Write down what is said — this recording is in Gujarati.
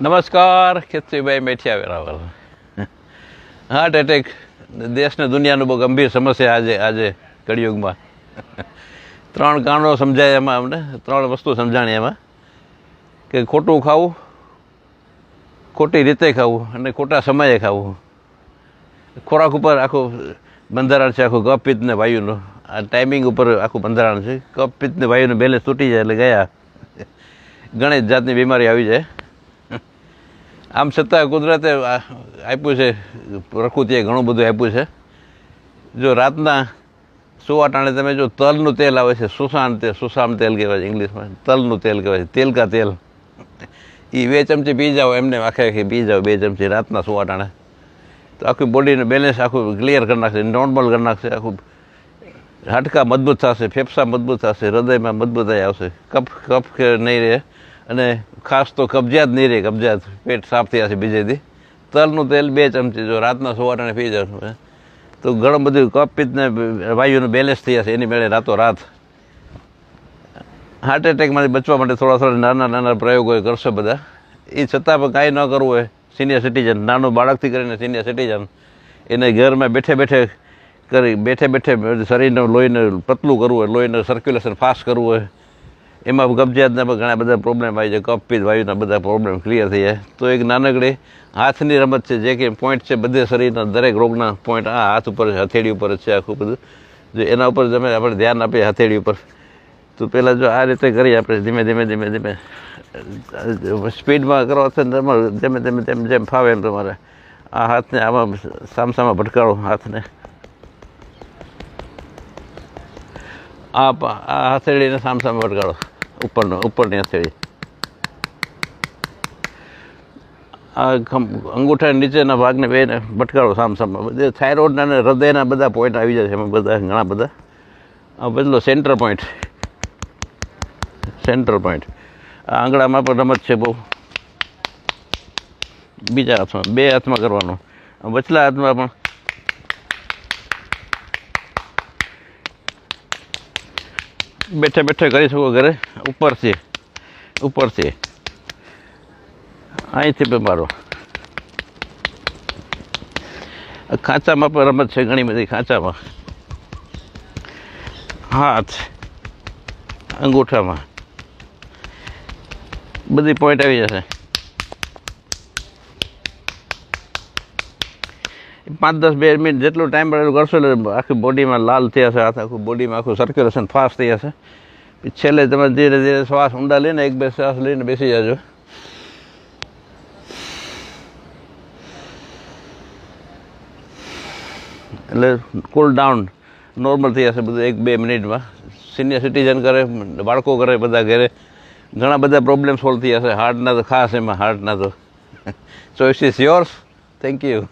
નમસ્કાર, ખેતરીભાઈ મેઠિયા વેરાવળ. હાર્ટ એટેક દેશને દુનિયાનું બહુ ગંભીર સમસ્યા આજે કળિયુગમાં. 3 કારણો સમજાય એમાં, અમને 3 વસ્તુ સમજાણી એમાં, કે ખોટું ખાવું, ખોટી રીતે ખાવું અને ખોટા સમયે ખાવું. ખોરાક ઉપર આખું બંધારણ છે, આખું કફ પિત્ત ને વાયુનું. આ ટાઈમિંગ ઉપર આખું બંધારણ છે. કફ પિત્ત ને વાયુનું બેલેન્સ તૂટી જાય એટલે ગયા, ઘણી જાતની બીમારી આવી જાય. આમ છતાં કુદરતે આપ્યું છે, પ્રકૃતિએ ઘણું બધું આપ્યું છે. જો રાતના સુવા ટાણે તમે જો તલનું તેલ આવે છે, સુસામ તેલ કહેવાય છે ઇંગ્લિશમાં, તલનું તેલ કહેવાય છે, તેલ કા તેલ, એ 2 ચમચી પી જાઓ, એમને આખે પી જાઓ 2 ચમચી રાતના સુવા ટાણે, તો આખું બોડીનું બેલેન્સ આખું ક્લિયર કરી નાખશે, નોર્મલ કરી નાખશે. આખું હાડકાં મજબૂત થશે, ફેફસા મજબૂત થશે, હૃદયમાં મજબૂતાઈ આવશે, કફ નહીં રહે, અને ખાસ તો કબજિયાત નહીં રહે. કબજિયાત પેટ સાફ થઈ જશે બીજે દી. તલનું તેલ 2 ચમચી જો રાતના સુવાટાણે પી જાવ તો ઘણું બધું કફ પિત્તને વાયુનું બેલેન્સ થઈ જશે એની મેળે રાતોરાત. હાર્ટ એટેકમાંથી બચવા માટે થોડા નાના પ્રયોગો કરશે બધા. એ છતાં પણ કાંઈ ન કરવું હોય, સિનિયર સિટીઝન, નાનું બાળકથી કરીને સિનિયર સિટીઝન, એને ઘરમાં બેઠે શરીરનું લોહીને પતલું કરવું હોય, લોહીનું સર્ક્યુલેશન ફાસ્ટ કરવું હોય, એમાં કબજિયાતના પણ ઘણા બધા પ્રોબ્લેમ આવી જાય, કફપિત્ત વાયુના બધા પ્રોબ્લેમ ક્લિયર થઈ જાય. તો એક નાનકડી હાથની રમત છે, જે કે પોઈન્ટ છે બધે શરીરના દરેક રોગના પોઈન્ટ આ હાથ ઉપર છે, હથેળી ઉપર જ છે આખું બધું. જો એના ઉપર આપણે ધ્યાન આપીએ હથેળી ઉપર, તો પહેલાં જો આ રીતે કરીએ આપણે ધીમે સ્પીડમાં કરો, જેમ ફાવે એમ તમારે આ હાથને આમાં સામસામા ભટકાડો, હાથને આ હથેળીને સામસામે ભટકાડો, ઉપરની હથેળી, આ અંગૂઠા નીચેના ભાગને બેને ભટકાડો સામસામે. બધે થાઇરોઇડના અને હૃદયના બધા પોઈન્ટ આવી જાય છે એમાં, બધા ઘણા બધા. આ બદલો સેન્ટર પોઈન્ટ, આ આંગળામાં પણ રમત છે બહુ. બીજા હાથમાં, 2 હાથમાં કરવાનું. વચલા હાથમાં પણ બેઠે કરી શકો ઘરે, ઉપરથી અહીંથી પણ મારો. ખાંચામાં પણ રમત છે ઘણી બધી. ખાંચામાં હાથ, અંગૂઠામાં બધી પોઈન્ટ આવી જશે. 5-10 મિનિટ જેટલો ટાઈમ પડેલું કરશો એટલે આખી બોડીમાં લાલ થઈ જશે, આખું બોડીમાં આખું સર્ક્યુલેશન ફાસ્ટ થઈ જશે. છેલ્લે તમે ધીરે ધીરે શ્વાસ ઊંડા લઈને 1-2 શ્વાસ લઈને બેસી જાજો. એટલે કુલ ડાઉન નોર્મલ થઈ જશે બધું 1-2 મિનિટમાં. સિનિયર સિટીઝન કરે, બાળકો કરે, બધા ઘરે ઘણા બધા પ્રોબ્લેમ સોલ્વ થઈ જશે. હાર્ટના તો ખાસ, એમાં હાર્ટના તો. Choice is yours. Thank you.